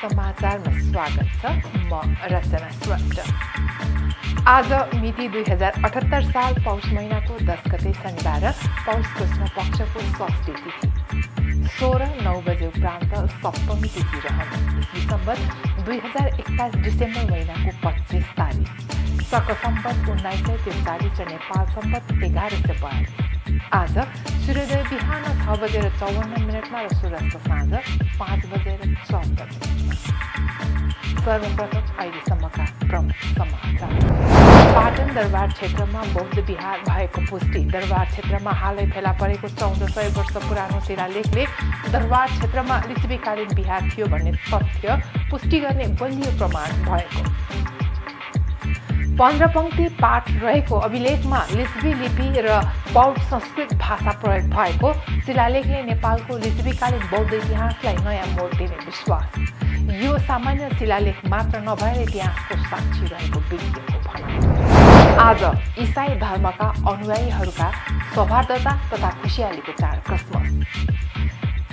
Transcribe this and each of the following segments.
समाचारमा स्वागत छ। म रचना श्रेष्ठ। आज मिति 2078 साल पौष महिनाको 10 गते शनिबार पौष कृष्ण पक्षको षष्ठी तिथि 16:09 बजे उपरान्त सप्तमी तिथि रहने ईस्वी सम्वत 2021 डिसेम्बर महिनाको 25 तारिक शक सम्वत 1943 र नेपाल सम्वत 1142। आज सूर्योदय बिहान 6:54 र सूर्यास्त साँझ 5:54। सर्वप्रथम अहिलेसम्मका प्रमुख समाचार। पाटन दरबार क्षेत्रमा बौद्ध विहार भएको पुष्टि। दरबार क्षेत्रमा हालै फेला परेको 1400 वर्ष पुरानो शिलालेखले दरबार क्षेत्रमा लिच्छवीकालीन विहार थियो भन्ने तथ्य पुष्टि गर्ने बलियो प्रमाण भएको। 15 पंक्ति पाठ रहेको अभिलेखमा लिच्छवी लिपि र पौड संस्कृत भाषा प्रयोग भएको शिलालेखले नेपालको लिच्छवीकालीन बौद्ध इतिहासलाई नयाँ मोड दिने विश्वास। यो सामान्य शिलालेख मात्र नभएर इतिहासको साक्षी रहेको विज्ञको भनाइ। आज इसाई धर्मका अनुयायीहरूका सौहार्दता तथा खुसियालीको चाड क्रिसमस।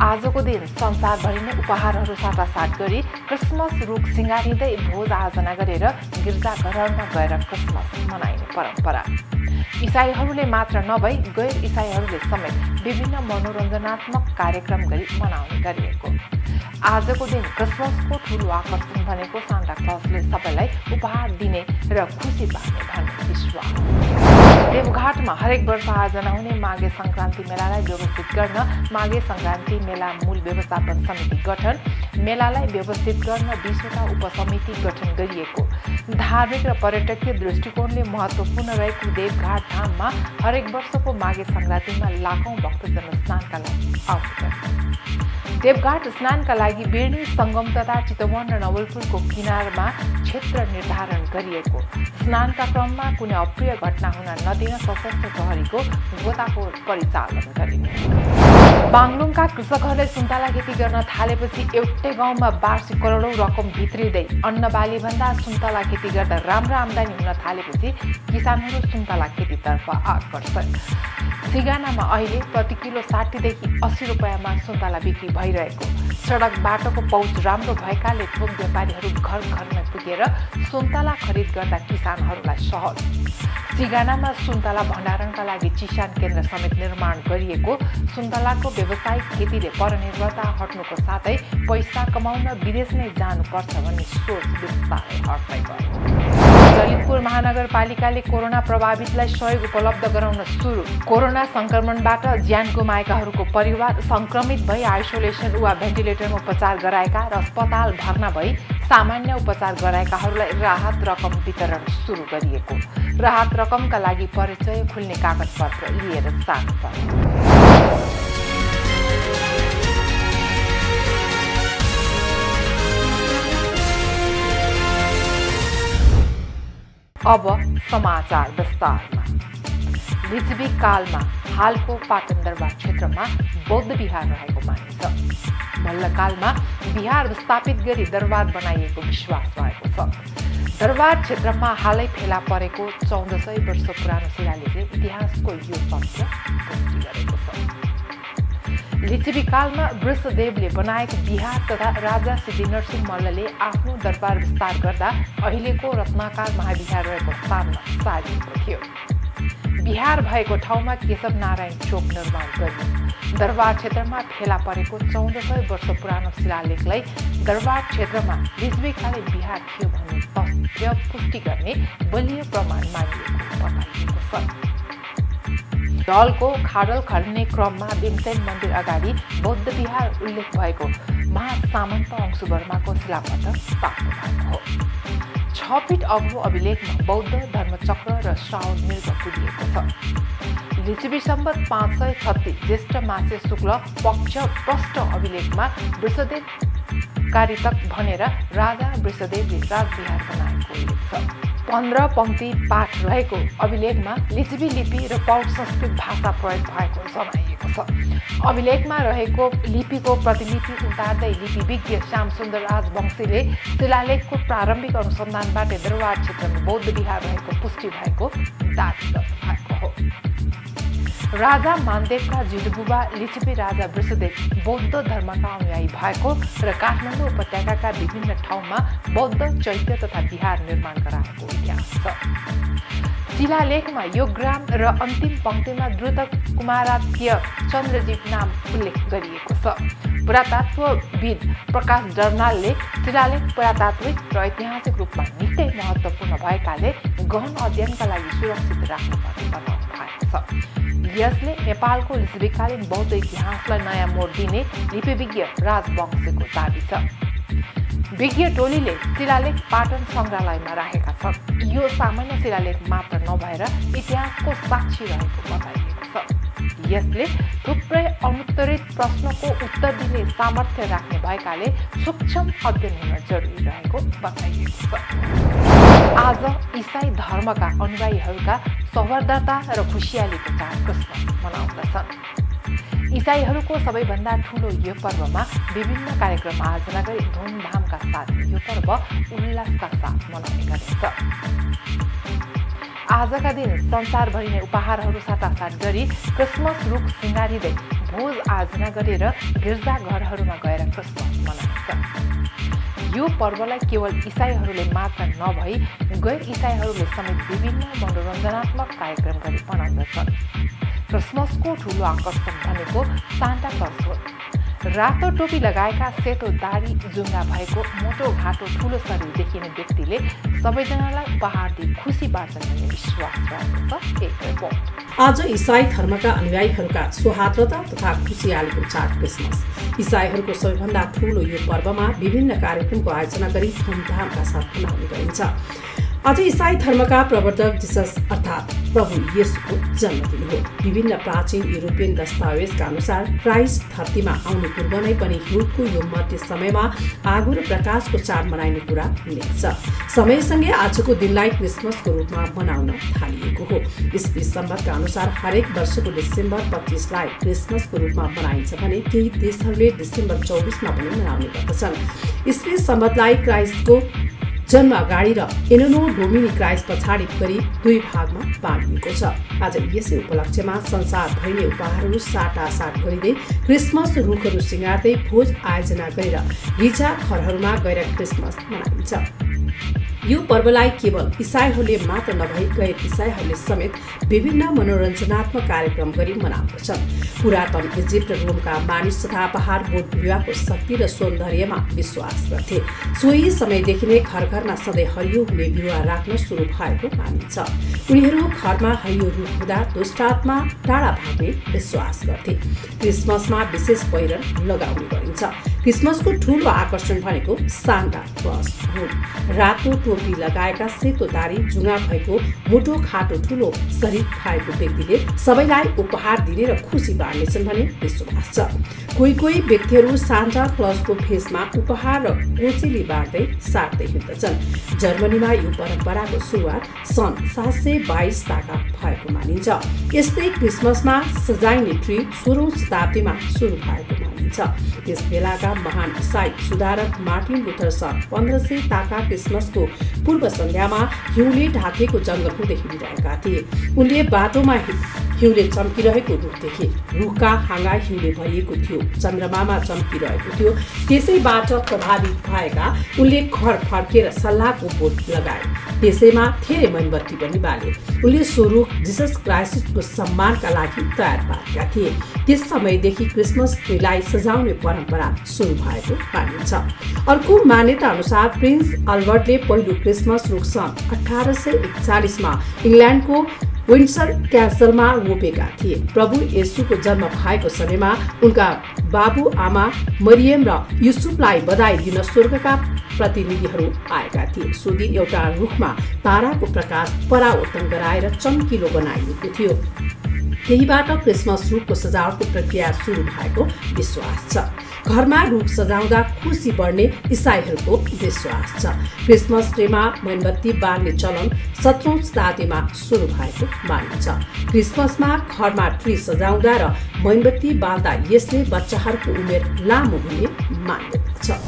आजको दिन संसारभरि नै उपहारहरू साटासाट गरी क्रिसमस रुख सिँगारिँदै भोज आयोजना गरेर गिर्जाघरहरूमा गएर क्रिसमस मनाइने परम्परा। इसाईहरूले मात्र नभई गैर इसाईहरूले समेत विभिन्न मनोरञ्जनात्मक कार्यक्रम गरी मनाउने गरिएको। आजको दिन क्रिसमसको ठुलो आकर्षण भनेको सान्ता क्लजले सबैलाई उपहार दिने र खुसी पार्ने भन्ने विश्वास। देवघाटमा हरेक वर्ष आयोजना हुने माघे संक्रान्ति मेलालाई व्यवस्थित गर्न माघे संक्रान्ति मेला मूल व्यवस्थापन समिति गठन। मेलालाई व्यवस्थित गर्न 20वटा उपसमिति गठन गरिएको। धार्मिक र पर्यटकीय दृष्टिकोणले महत्त्वपूर्ण रहेको देवघाट धाममा हरेक वर्षको माघे संक्रान्तिमा लाखौं भक्तजन स्नानका लागि आउँछन्। देवघाट स्नानका लागि बिर्नी संगम तथा चितवन र नवलपुरको किनारमा क्षेत्र निर्धारण गरिएको। स्नानका क्रममा कुनै अप्रिय घटना हुन नदिन सशस्त्र प्रहरीको गोताखोर परिचालन गरिने। बागलुङका कृषकहरूले सुन्तला खेती गर्न थालेपछि एउटै गाउँमा वार्षिक करोडौं रकम भित्रिँदै अन्नबाली भन्दा सुन्तला खेती गर्दा राम्रो आम्दानी हुन थालेपछि किसानहरू सुन्तला खेतीतर्फ आकर्षण। सिगानामा अहिले प्रति किलो 60 देखि 80 रुपियाँमा सुन्तला बिक्री भइरहेको। सडक बाटोको पहुँच राम्रो भएकाले थोक व्यापारीहरू घर घरमा पुगेर सुन्तला खरिद गर्दा किसानहरूलाई सहज। सिगानामा सुन्तला भण्डारणका लागि चिसान केन्द्र समेत निर्माण गरिएको। सुन्तलाको व्यावसायिक खेतीले परनिर्भरता हट्नुको साथै पैसा कमाउन विदेश नै जानुपर्छ भन्ने सोच बिस्तारै हट्दै गयो। ललितपुर महानगरपालिकाले कोरोना प्रभावितलाई सहयोग उपलब्ध गराउन सुरु। कोरोना संक्रमणबाट ज्यान गुमाएकाहरूको परिवार संक्रमित भई आइसोलेसन वा भेन्टिलेटरमा उपचार गराएका र अस्पताल भर्ना भई सामान्य उपचार गराएकाहरूलाई राहत रकम वितरण सुरु गरिएको। राहत रकमका लागि परिचय खुल्ने कागजपत्र लिएर जानुपर्छ। अब समाचार विस्तारमा। लिच्छवी कालमा हालको पाटन दरबार क्षेत्रमा बौद्ध विहार रहेको मानिन्छ। मल्लकालमा विहार विस्थापित गरी दरबार बनाइएको विश्वास रहेको छ। दरबार क्षेत्रमा हालै फेला परेको 1400 वर्ष पुरानो शिलालेखले इतिहासको यो तथ्य पुष्टि गरेको छ। लिच्छवी कालमा वृषदेवले बनाएको विहार तथा राजा सिद्धिनरसिंह मल्लले आफ्नो दरबार विस्तार गर्दा अहिलेको रत्नाकर महाविहार रहेको स्थानमा सारिएको थियो। विहार भएको ठाउँमा केशव नारायण चोक निर्माण गरियो। दरबार क्षेत्रमा फेला परेको 1400 वर्ष पुरानो शिलालेखलाई दरबार क्षेत्रमा लिच्छवीकालीन विहार थियो भन्ने तथ्य पुष्टि गर्ने बलियो प्रमाण मानिएको बताइएको छ। दलको खाडल खन्ने क्रममा भीमसेन मन्दिर अगाडि बौद्ध विहार उल्लेख भएको महासामन्त अंशुवर्माको शिलापत्र प्राप्त भएको हो। 6 फिट अग्लो अभिलेखमा बौद्ध धर्मचक्र र श्रावण मृग पुगिएको छ। लिच्छवी सम्वत 536 ज्येष्ठ मासे शुक्ल पक्ष प्रष्ट अभिलेखमा वृषदेव कारितक भनेर राजा वृषदेवले राजविहार बनाएको उल्लेख छ। 15 पंक्ति पाठ रहेको अभिलेखमा लिच्छवी लिपि र पौड संस्कृत भाषा प्रयोग भएको जनाइएको छ। अभिलेखमा रहेको लिपिको प्रतिलिपि उतार्दै लिपिविज्ञ श्यामसुन्दर राजवंशीले शिलालेखको प्रारम्भिक अनुसन्धानबाट दरबार क्षेत्रमा बौद्ध विहार रहेको पुष्टि भएको दावी गर्नुभएको हो। राजा मानदेवका जिजुबुबा लिच्छवी राजा वृषदेव बौद्ध धर्मका अनुयायी भएको र काठमाडौँ उपत्यकाका विभिन्न ठाउँमा बौद्ध चैत्य तथा विहार निर्माण गराएको इतिहास छ। शिलालेखमा योगग्राम र अन्तिम पंक्तिमा द्रुत कुमाराध्य चन्द्रजीव नाम उल्लेख गरिएको छ। पुरातत्वविद प्रकाश जर्नालले शिलालेख पुरातात्विक र ऐतिहासिक रूपमा निकै महत्त्वपूर्ण भएकाले गहन अध्ययनका लागि सुरक्षित राख्नुपर्ने बताउनु भएको छ। यसले नेपालको लिच्छवीकालीन बौद्ध इतिहासलाई नयाँ मोड दिने लिपिविज्ञ राजवंशको दाबी छ। विज्ञ टोलीले शिलालेख पाटन सङ्ग्रहालयमा राखेका छन्। यो सामान्य शिलालेख मात्र नभएर इतिहासको साक्षी रहेको बताइएको छ। यसले थुप्रै अनुत्तरित प्रश्नको उत्तर दिने सामर्थ्य राख्ने भएकाले सूक्ष्म अध्ययन हुन जरुरी रहेको बताइएको छ। आज इसाई धर्मका अनुयायीहरूका सौहार्दता र खुसियालीको चाड क्रिसमस मनाउँदछन्। इसाईहरूको सबैभन्दा ठूलो यो पर्वमा विभिन्न कार्यक्रम आयोजना गरी धुमधामका साथ यो पर्व उल्लासका साथ मनाउने गरिन्छ। आजका दिन संसारभरि नै उपहारहरू साटासाट गरी क्रिसमस रुख सिँगारिँदै भोज आयोजना गरेर गिर्जाघरहरूमा गएर क्रिसमस मनाइन्छ। यो पर्वलाई केवल इसाईहरूले मात्र नभई गैर इसाईहरूले समेत विभिन्न मनोरञ्जनात्मक कार्यक्रम गरी मनाउँदछन्। क्रिसमसको ठूलो आकर्षण भनेको सान्टा क्लज हो। रातो टोपी लगाएका सेतो दाढी जुङ्गा भएको मोटो घाटो ठूलो शरीर देखिने व्यक्तिले सबैजनालाई उपहार दिई खुसी बाँड्छन् भन्ने विश्वास रहेको छ। एक रिपोर्ट। आज इसाई धर्मका अनुयायीहरूका सौहार्दता तथा खुसियालीको चाड क्रिसमस। इसाईहरूको सबैभन्दा ठूलो यो पर्वमा विभिन्न कार्यक्रमको आयोजना गरी धुमधामका साथ मनाउने गरिन्छ। आज इसाई धर्मका प्रवर्तक जिसस अर्थात् प्रभु येशूको जन्मदिन हो। विभिन्न प्राचीन युरोपियन दस्तावेजका अनुसार क्राइस्ट धरतीमा आउनु पूर्व नै पनि युगको यो मध्य समयमा आगो र प्रकाशको चाड मनाइने कुरा उल्लेख छ। समयसँगै आजको दिनलाई क्रिसमसको रूपमा मनाउन थालिएको हो। ईस्वी सम्वतका अनुसार हरेक वर्षको डिसेम्बर 25लाई क्रिसमसको रूपमा मनाइन्छ भने केही देशहरूले डिसेम्बर 24मा पनि मनाउने गर्दछन्। ईस्वी सम्वतलाई क्राइस्टको जन्म अगाडि र एनोनो डोमिनी क्राइस्ट पछाडि गरी दुई भागमा बाँडिएको छ। आज यसै उपलक्ष्यमा संसारभरि नै उपहारहरू साटासाट गरिँदै क्रिसमस रुखहरू सिँगार्दै भोज आयोजना गरेर गिर्जाघरहरूमा गएर क्रिसमस मनाइन्छ। यो पर्वलाई केवल इसाईहरूले मात्र नभई गैर इसाईहरूले समेत विभिन्न मनोरञ्जनात्मक कार्यक्रम गरी मनाउँदछन्। पुरातन इजिप्ट र रोमका मानिस तथा पहाड बोट बिरुवाको शक्ति र सौन्दर्यमा विश्वास गर्थे। सोही समयदेखि नै घर घरमा सधैँ हरियो हुने बिरुवा राख्न सुरु भएको मानिन्छ। उनीहरू घरमा हरियो रुख हुँदा दुष्टात्मा टाढा भाग्ने विश्वास गर्थे। क्रिसमसमा विशेष पहिरन लगाउने गरिन्छ। क्रिसमसको ठूलो आकर्षण भनेको सान्टा क्लज हो। रातो टोपी लगाएका सेतो दाढी जुङ्गा भएको मोटो खाटो ठूलो शरीर भएको व्यक्तिले सबैलाई उपहार दिने र खुसी बाँड्नेछन् भन्ने विश्वास छ। कोही कोही व्यक्तिहरू सान्टा क्लजको फेसमा उपहार र कोसेली बाँड्दै साट्दै हिँड्दछन्। जर्मनीमा यो परम्पराको सुरुवात सन् 722 ताका भएको मानिन्छ। यस्तै क्रिसमसमा सजाइने ट्री 16औं शताब्दीमा सुरु भएको मानिन्छ। त्यस बेलाका महान इसाई सुधारक मार्टिन लुथर सन् 1500 ताका क्रिसमसको पूर्व सन्ध्यामा हिउँले ढाकेको जङ्गल हुँदै हिँडिरहेका थिए। उनले बाटोमा हिउँले चम्किरहेको रुख देखे। रुखका हाँगा हिउँले भरिएको थियो। चन्द्रमामा चम्किरहेको थियो। त्यसैबाट प्रभावित भएका उनले घर फर्केर सल्लाहको बोट लगाए। त्यसैमा धेरै मोमबत्ती पनि बाले। उनले सो रुख जिसस क्राइस्टको सम्मानका लागि तयार पारेका थिए। त्यस समयदेखि क्रिसमस ट्रीलाई सजाउने परम्परा सुरु भएको मानिन्छ। अर्को मान्यता अनुसार प्रिन्स अल्बर्टले पहिलो क्रिसमस रुख सन् 1841मा इङ्ल्यान्डको विन्डसर क्यासलमा रोपेका थिए। प्रभु येशूको जन्म भएको समयमा उनका बाबु आमा मरियम र युसुफलाई बधाई दिन स्वर्गका प्रतिनिधिहरू आएका थिए। सो दिन एउटा रुखमा ताराको प्रकाश परावर्तन गराएर चम्किलो बनाइएको थियो। त्यहीबाट क्रिसमस रुखको सजावटको प्रक्रिया सुरु भएको विश्वास छ। घरमा रुख सजाउँदा खुसी बढ्ने इसाईहरूको विश्वास छ। क्रिसमस ट्रीमा मोमबत्ती बाल्ने चलन 17औं शताब्दीमा सुरु भएको मानिन्छ। क्रिसमसमा घरमा ट्री सजाउँदा र मोमबत्ती बाल्दा यसले बच्चाहरूको उमेर लामो हुने मान्यता छ।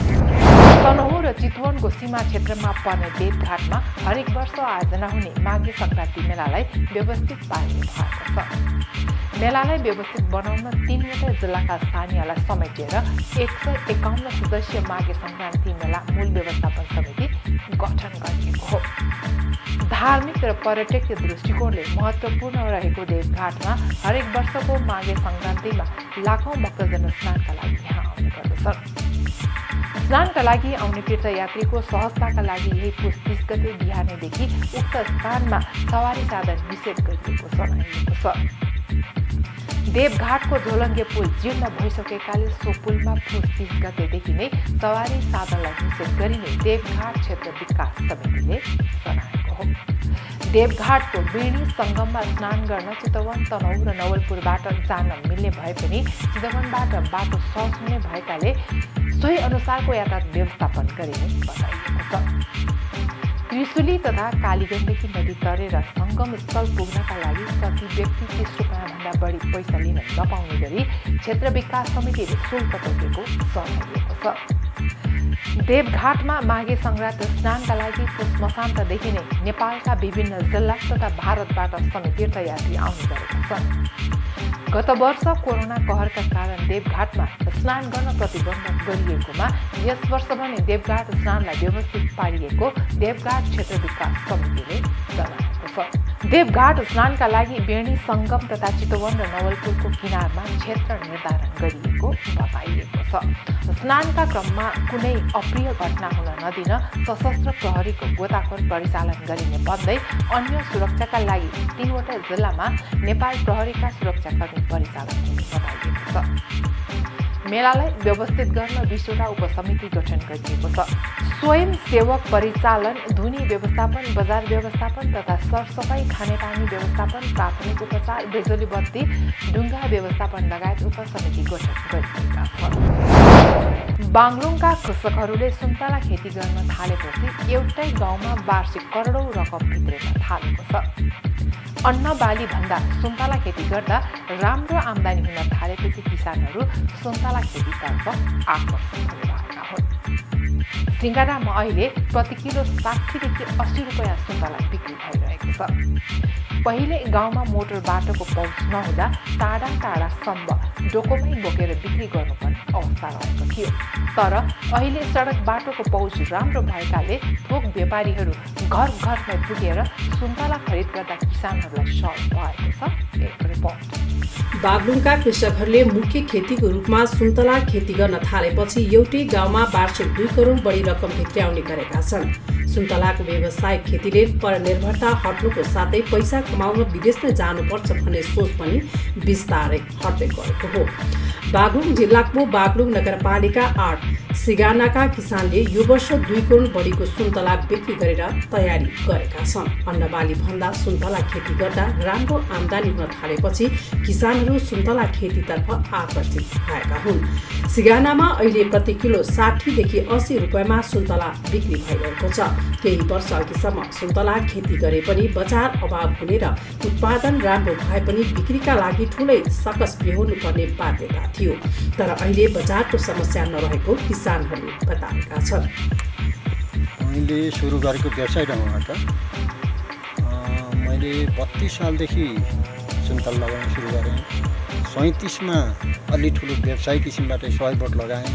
तनहुँ र चितवनको सीमा क्षेत्रमा पर्ने देवघाटमा हरेक वर्ष आयोजना हुने माघे संक्रान्ति मेलालाई व्यवस्थित पारिने भएको छ। मेलालाई व्यवस्थित बनाउन 3वटा जिल्लाका स्थानीयलाई समेटेर 151 सदस्यीय माघे संक्रान्ति मेला मूल व्यवस्थापन समिति गठन गरिएको हो। धार्मिक र पर्यटकीय दृष्टिकोणले महत्त्वपूर्ण रहेको देवघाटमा हरेक वर्षको माघे संक्रान्तिमा लाखौं भक्तजन स्नानका लागि यहाँ आउने गर्दछन्। स्नानका लागि आउने तीर्थयात्रीको सहजताका लागि यही पुस 30 गते बिहानैदेखि उक्त स्थानमा सवारी साधन निषेध गरिएको जनाइएको छ। देवघाटको झोलङ्गे पुल जीर्ण भइसकेकाले सो पुलमा पुस 30 गतेदेखि नै सवारी साधनलाई निषेध गरिने देवघाट क्षेत्र विकास समितिले जनाएको हो। देवघाटको बेणी सङ्गममा स्नान गर्न चितवन, तनहुँ र नवलपुरबाट जान मिल्ने भए पनि चितवनबाट बाटो सहज हुने भएकाले सोही अनुसारको यातायात व्यवस्थापन गरिने बताइएको छ। त्रिशुली तथा कालीगण्डकी नदी तरेर सङ्गम स्थल पुग्नका लागि प्रति व्यक्ति 30 रुपियाँभन्दा बढी पैसा लिन नपाउने गरी क्षेत्र विकास समितिले शुल्क तोकेको जनाइएको छ। देवघाटमा माघे संक्रान्ति स्नानका लागि पुस मसान्तदेखि नै नेपालका विभिन्न जिल्ला तथा भारतबाट समेत तीर्थयात्री आउने गरेका छन्। गत वर्ष कोरोना कहरका कारण देवघाटमा स्नान गर्न प्रतिबन्ध गरिएकोमा यस वर्ष भने देवघाट स्नानलाई व्यवस्थित पारिएको देवघाट क्षेत्र विकास समितिले जनाएको छ। देवघाट स्नानका लागि बेणी सङ्गम तथा चितवन र नवलपुरको किनारमा क्षेत्र निर्धारण गरिएको बताइएको छ। स्नानका क्रममा कुनै अप्रिय घटना हुन नदिन सशस्त्र प्रहरीको गोताखोर परिचालन गरिने भन्दै अन्य सुरक्षाका लागि 3वटा जिल्लामा नेपाल प्रहरीका सुरक्षाकर्मी परिचालन हुने बताइएको छ। मेलालाई व्यवस्थित गर्न 20वटा उपसमिति गठन गरिएको छ। स्वयंसेवक परिचालन, धुनी व्यवस्थापन, बजार व्यवस्थापन तथा सरसफाई, खानेपानी व्यवस्थापन, प्राथमिक उपचार, बिजुली बत्ती, ढुङ्गा व्यवस्थापन लगायत उपसमिति गठन गरिएका छन्। बागलुङका कृषकहरूले सुन्तला खेती गर्न थालेपछि एउटै गाउँमा वार्षिक करोडौं रकम भित्रिन थालेको छ। अन्न बाली भन्दा सुन्तला खेती गर्दा राम्रो आम्दानी हुन थालेपछि किसानहरू सुन्तला खेतीतर्फ आकर्षित भएका हुन्। सिङ्गडामा अहिले प्रति किलो 60 देखि 80 रुपियाँ सुन्तला बिक्री भइरहेको छ। पहिले गाउँमा मोटर बाटोको पहुँच नहुँदा टाढा टाढासम्म डोकोमै बोकेर बिक्री गर्नुपर्ने अवस्था रहेको थियो। तर अहिले सडक बाटोको पहुँच राम्रो भएकाले थोक व्यापारीहरू घर घरमै पुगेर सुन्तला खरिद गर्दा किसानहरूलाई सहज भएको छ। एक रिपोर्ट। बागलुङका कृषकहरूले मुख्य खेतीको रूपमा सुन्तला खेती गर्न थालेपछि एउटै गाउँमा वार्षिक 2 करोड बढी रकम भित्र्याउने गरेका छन्। सुन्तलाको व्यावसायिक खेतीले परनिर्भरता हट्नुको साथै पैसा कमाउन विदेश नै जानुपर्छ भन्ने सोच पनि बिस्तारै हट्दै गएको हो। बागलुङ जिल्लाको बागलुङ नगरपालिका 8 सिगानाका किसानले यो वर्ष 2 करोड बढीको सुन्तला बिक्री गरेर तयारी गरेका छन्। अन्नबाली भन्दा सुन्तला खेती गर्दा राम्रो आम्दानी हुन थालेपछि किसानहरू सुन्तला खेतीतर्फ आकर्षित भएका हुन्। सिगानामा अहिले प्रति किलो 60 देखि 80 रुपियाँमा सुन्तला बिक्री भइरहेको छ। केही वर्ष अघिसम्म सुन्तला खेती गरे पनि बजार अभाव हुने र उत्पादन राम्रो भए पनि बिक्रीका लागि ठुलै सकस बेहोर्नु पर्ने बाध्यता थियो। तर अहिले बजारको समस्या नरहेको किसानहरूले बताएका छन्। मैले सुरु गरेको व्यवसाय ढङ्गबाट मैले 32 सालदेखि सुन्तला लगाउन सुरु गरेँ। 37मा अलि ठुलो व्यवसाय किसिमबाट 100 बोट लगाएँ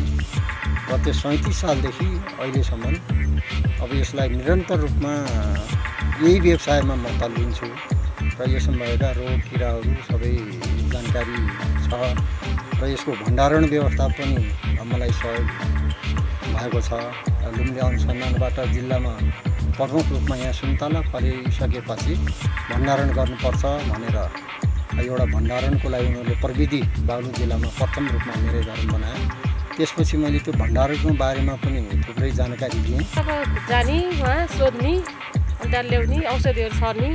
र त्यो 37 सालदेखि अहिलेसम्म अब यसलाई निरन्तर रूपमा यही व्यवसायमा म तल्लिन्छु र यसमा भएका रोग किराहरू सबै जानकारी छ र यसको भण्डारण व्यवस्था पनि मलाई सहयोग भएको छ। लुम्ले अनुसन्धानबाट जिल्लामा प्रमुख रूपमा यहाँ सुन्तला फलिसकेपछि भण्डारण गर्नुपर्छ भनेर एउटा भण्डारणको लागि उनीहरूले प्रविधि बागलुङ जिल्लामा प्रथम रूपमा मेरै घर बनाए। त्यसपछि मैले त्यो भण्डारणको बारेमा पनि थुप्रै जानकारी दिएँ। अब जाने वहाँ सोध्ने अन्त ल्याउने औषधिहरू छर्ने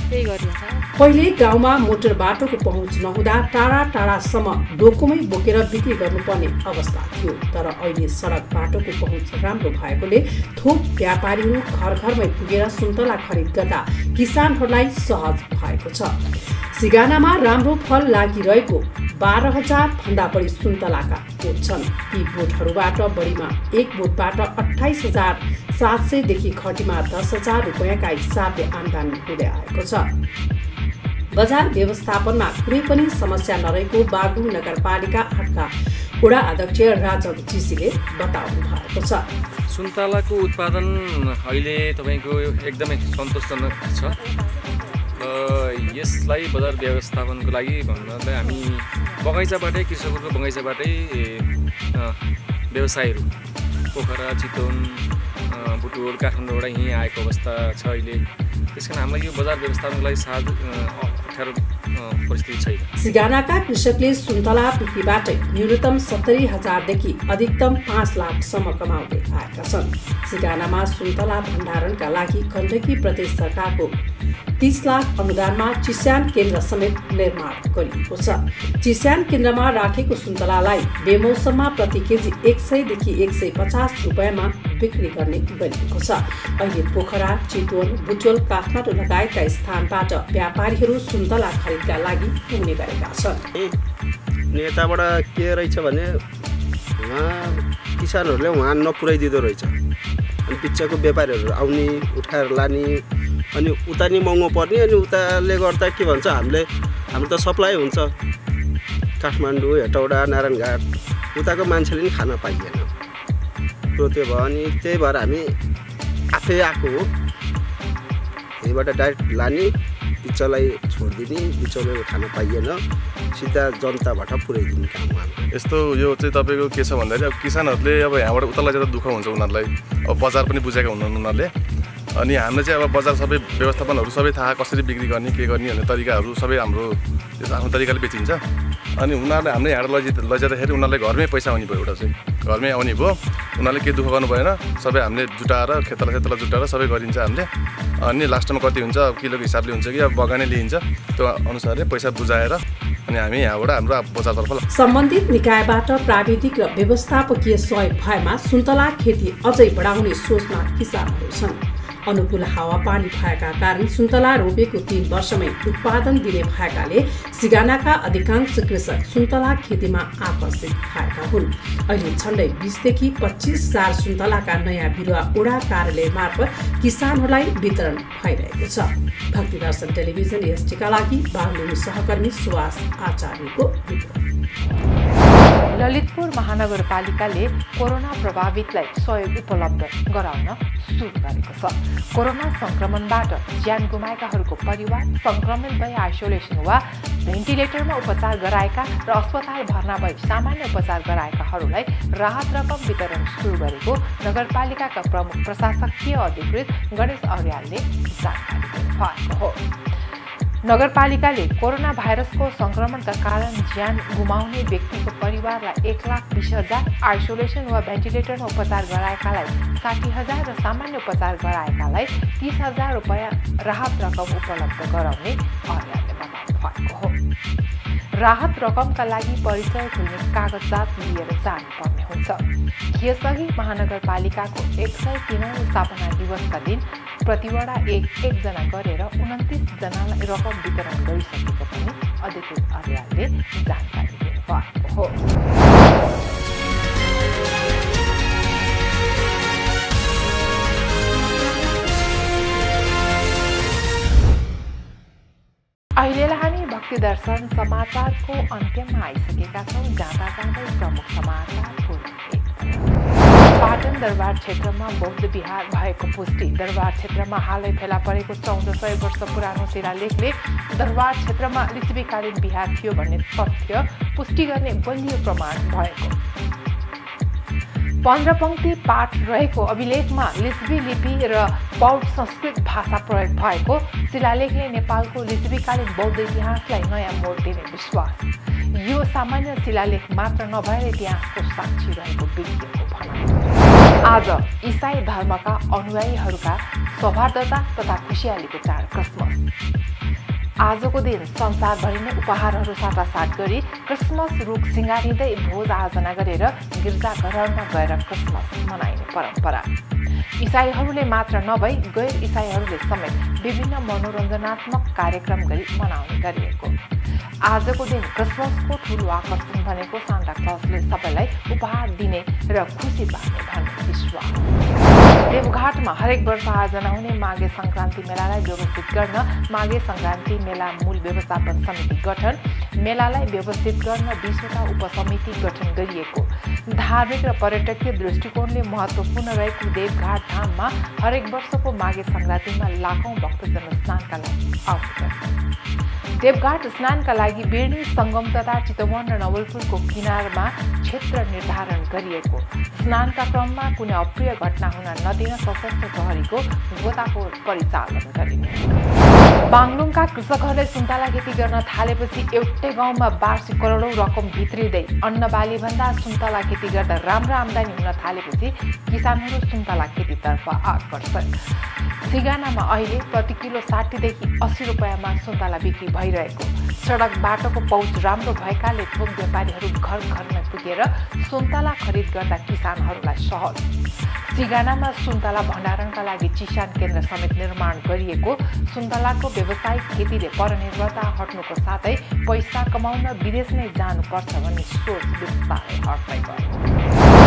त्यही गरिन्छ। पहिले गाउँमा मोटर बाटोको पहुँच नहुँदा टाढा टाढासम्म डोकोमै बोकेर बिक्री गर्नुपर्ने अवस्था थियो। तर अहिले सडक बाटोको पहुँच राम्रो भएकोले थोक व्यापारीहरू घर घरमै पुगेर सुन्तला खरिद गर्दा किसानहरूलाई सहज भएको छ। सिगानामा राम्रो फल लागिरहेको 12,000 भन्दा बढी सुन्तलाका बोट छन्। ती बोटहरूबाट बढीमा एक बोटबाट 28,700 देखि घटीमा 10,000 रुपैयाँका हिसाबले आमदानी हुँदै आएको छ। बजार व्यवस्थापनमा कुनै पनि समस्या नरहेको बागलुङ नगरपालिका 8का वडा अध्यक्ष राजव जीसीले बताउनु भएको छ। सुन्तलाको उत्पादन अहिले तपाईको एकदमै सन्तोषजनक छ। यसलाई बजार व्यवस्थापनको लागि भन्नाले हामी बगैँचाबाटै कृषकहरूको बगैँचाबाटै व्यवसायीहरू पोखरा चितवन बुटोल काठमाडौँबाट यहीँ आएको अवस्था छ अहिले। त्यसकारण हामीलाई यो बजार व्यवस्थापनको लागि अप्ठ्यारो परिस्थिति छैन। सिगानाका कृषकले सुन्तला बिक्रीबाटै न्यूनतम 70,000 देखि अधिकतम 5 लाखसम्म कमाउँदै आएका छन्। सिगानामा सुन्तला भण्डारणका लागि गण्डकी प्रदेश सरकारको 30 लाख अनुदानमा चिस्यान केन्द्र समेत निर्माण गरिएको छ। चिस्यान केन्द्रमा राखेको सुन्तलालाई बेमौसममा प्रति केजी 100 देखि 150 रुपैयाँमा बिक्री गर्ने गरिएको छ। अहिले पोखरा चितवन बुटोल काठमाडौँ लगायतका स्थानबाट व्यापारीहरू सुन्तला खरिदका लागि पुग्ने गरेका छन्। नेताबाट के रहेछ भने किसानहरूले वहाँ नपुर्याइदिँदो रहेछ। अनि पिच्छको व्यापारीहरू आउने उठाएर लाने अनि उता नि महँगो पर्ने अनि उताले गर्दा के भन्छ हाम्रो त सप्लाई हुन्छ काठमाडौँ हेटौडा नारायणघाट उताको मान्छेले नि खान पाइएन। त्यो भयो अनि त्यही भएर हामी आफै आएको हो। यहीँबाट डाइरेक्ट लाने बिचौलाई छोडिदिने बिचौले खान पाइएन सिधा जनताबाट पुर्याइदिने काम हो। यस्तो यो चाहिँ तपाईँको के छ भन्दाखेरि अब किसानहरूले अब यहाँबाट उता लैजाँदा दुःख हुन्छ उनीहरूलाई। अब बजार पनि बुझेका हुनुहुन्न उनीहरूले। अनि हामीले चाहिँ अब बजार सबै व्यवस्थापनहरू सबै थाहा कसरी बिक्री गर्ने के गर्ने भन्ने तरिकाहरू सबै हाम्रो आफ्नो तरिकाले बेचिन्छ। अनि उनीहरूले हामीले यहाँबाट लैजाँदाखेरि उनीहरूले घरमै पैसा आउने भयो। एउटा चाहिँ घरमै आउने भयो। उनीहरूले केही दुःख गर्नु भएन। सबै हामीले जुटाएर खेतला जुटाएर सबै गरिन्छ हामीले। अनि लास्टमा कति हुन्छ किलोको हिसाबले हुन्छ कि अब बगानै लिइन्छ त्यो अनुसारले पैसा बुझाएर अनि हामी यहाँबाट हाम्रो बजारतर्फ सम्बन्धित निकायबाट प्राविधिक र व्यवस्थापकीय सहयोग भएमा सुन्तला खेती अझै बढाउने सोचमा किसानहरू छन्। अनुकूल हावापानी भएका कारण सुन्तला रोपेको 3 वर्षमै उत्पादन दिने भएकाले सिगानाका अधिकांश कृषक सुन्तला खेतीमा आकर्षित भएका हुन्। अहिले झन्डै 20 देखि 25,000 सुन्तलाका नयाँ बिरुवा वडा कार्यालय मार्फत किसानहरूलाई वितरण भइरहेको छ। भक्तिदर्शन टेलिभिजन एसटीका लागि बागलुङ सहकर्मी सुवास आचार्यको रिपोर्ट। ललितपुर महानगरपालिकाले कोरोना प्रभावितलाई सहयोग उपलब्ध गराउन सुरु गरेको छ। कोरोना संक्रमणबाट ज्यान गुमाएकाहरूको परिवार संक्रमित भई आइसोलेसन वा भेन्टिलेटरमा उपचार गराएका र अस्पताल भर्ना भई सामान्य उपचार गराएकाहरूलाई राहत रकम वितरण सुरु गरेको नगरपालिकाका प्रमुख प्रशासकीय अधिकृत गणेश अर्यालले जानकारी दिनुभएको हो। नगरपालिकाले कोरोना भाइरसको संक्रमणका कारण ज्यान गुमाउने व्यक्तिको परिवारलाई 1,20,000, आइसोलेसन वा भेन्टिलेटरमा उपचार गराएकालाई 60,000 र सामान्य उपचार गराएकालाई 30,000 रुपैयाँ राहत रकम उपलब्ध गराउने अर्यालले बताउनु भएको हो। राहत रकमका लागि परिचय खुल्ने कागजात लिएर जानुपर्ने हुन्छ। यसअघि महानगरपालिकाको 103औं स्थापना दिवसका दिन प्रतिवटा एक जना गरेर 29 जनालाई रकम वितरण गरिसकेको पनि अधिकृत अर्यालले जानकारी दिनुभएको हो। अहिलेलाई हामी भक्तिदर्शन समाचारको अन्त्यमा आइसकेका छौँ। जाँदा जाँदै प्रमुख समाचार पाटन दरबार क्षेत्रमा बौद्ध विहार भएको पुष्टि। दरबार क्षेत्रमा हालै फेला परेको 1400 वर्ष पुरानो शिलालेखले दरबार क्षेत्रमा लिच्छवीकालीन विहार थियो भन्ने तथ्य पुष्टि गर्ने बलियो प्रमाण भएको। 15 पंक्ति पाठ रहेको अभिलेखमा लिच्छवी लिपि र बौद्ध संस्कृत भाषा प्रयोग भएको शिलालेखले नेपालको लिच्छवीकालीन बौद्ध इतिहासलाई नयाँ मोड दिने विश्वास। यो सामान्य शिलालेख मात्र नभएर इतिहासको साक्षी रहेको विज्ञको भनाइ। आज इसाई धर्मका अनुयायीहरूका सौहार्दता तथा खुसियालीको चाड क्रिसमस। आजको दिन संसारभरि नै उपहारहरू साटासाट गरी क्रिसमस रुख सिँगारिँदै भोज आयोजना गरेर गिर्जाघरहरूमा गएर क्रिसमस मनाइने परम्परा। इसाईहरूले मात्र नभई गैर इसाईहरूले समेत विभिन्न मनोरञ्जनात्मक कार्यक्रम गरी मनाउने गरिएको। आजको दिन क्रिसमसको ठूलो आकर्षण भनेको सान्ता क्लजले सबैलाई उपहार दिने र खुसी पार्ने भन्ने विश्वास। देवघाटमा हरेक वर्ष आयोजना हुने माघे संक्रान्ति मेलालाई व्यवस्थित गर्न माघे संक्रान्ति मेला मूल व्यवस्थापन समिति गठन, मेलालाई व्यवस्थित गर्न 20वटा उपसमिति गठन गरिएको। धार्मिक र पर्यटकीय दृष्टिकोणले महत्त्वपूर्ण रहेको देवघाट धाममा हरेक वर्षको माघे संक्रान्तिमा लाखौं भक्तजन स्नानका लागि आउँछन्। देवघाट स्नानका लागि बिर्नी संगम तथा चितवन र नवलपुरको किनारमा क्षेत्र निर्धारण गरिएको। स्नानका क्रममा कुनै अप्रिय घटना हुन नदिन सशस्त्र प्रहरीको गोताखोर परिचालन गरिने। बाङलुङका कृषकहरूले सुन्तला खेती गर्न थालेपछि एउटै गाउँमा वार्षिक करोडौं रकम भित्रिँदै अन्नबाली भन्दा सुन्तला खेती गर्दा राम्रो आम्दानी हुन थालेपछि किसानहरू सुन्तला खेतीतर्फ आकर्षण। सिगानामा अहिले प्रति किलो 60 देखि 80 रुपैयाँमा सुन्तला बिक्री भइरहेको। सडक बाटोको पहुँच राम्रो भएकाले थोक व्यापारीहरू घर घरमा पुगेर सुन्तला खरिद गर्दा किसानहरूलाई सहज। सिगानामा सुन्तला भण्डारणका लागि चिसान केन्द्र समेत निर्माण गरिएको। सुन्तलाको व्यावसायिक खेतीले परनिर्भरता हट्नुको साथै पैसा कमाउन विदेश नै जानुपर्छ भन्ने सोच बिस्तारै हट्दै गयो।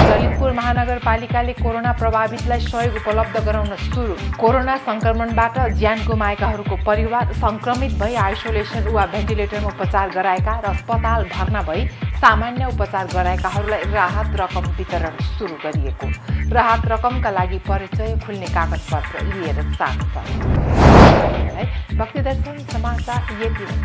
ललितपुर महानगरपालिकाले कोरोना प्रभावितलाई सहयोग उपलब्ध गराउन सुरु। कोरोना संक्रमणबाट ज्यान गुमाएकाहरूको परिवार संक्रमित भई आइसोलेसन वा भेन्टिलेटरमा उपचार गराएका र अस्पताल भर्ना भई सामान्य उपचार गराएकाहरूलाई राहत रकम वितरण सुरु गरिएको। राहत रकमका लागि परिचय खुल्ने कागजपत्र लिएर जानुपर्छ। भक्तिदर्शन समाचार यति नै।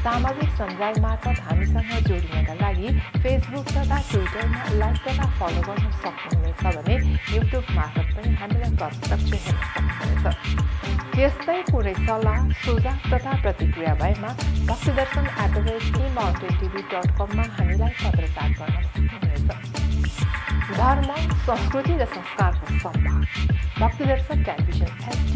सामाजिक सञ्जाल मार्फत हामीसँग जोडिनका लागि फेसबुक तथा ट्विटरमा लाइक तथा फलो गर्न सक्नुहुनेछ भने युट्युब मार्फत पनि हामीलाई प्रत्यक्ष हेर्न सक्नुहुनेछ। यस्तै कुनै सल्लाह सुझाव तथा प्रतिक्रिया भएमा भक्तिदर्शन@emountaintv.com मा हामीलाई पत्रचार गर्न सक्नुहुनेछ। धर्म, संस्कृति र संस्कारको संवाद भक्तिदर्शन टेलिभिजन HD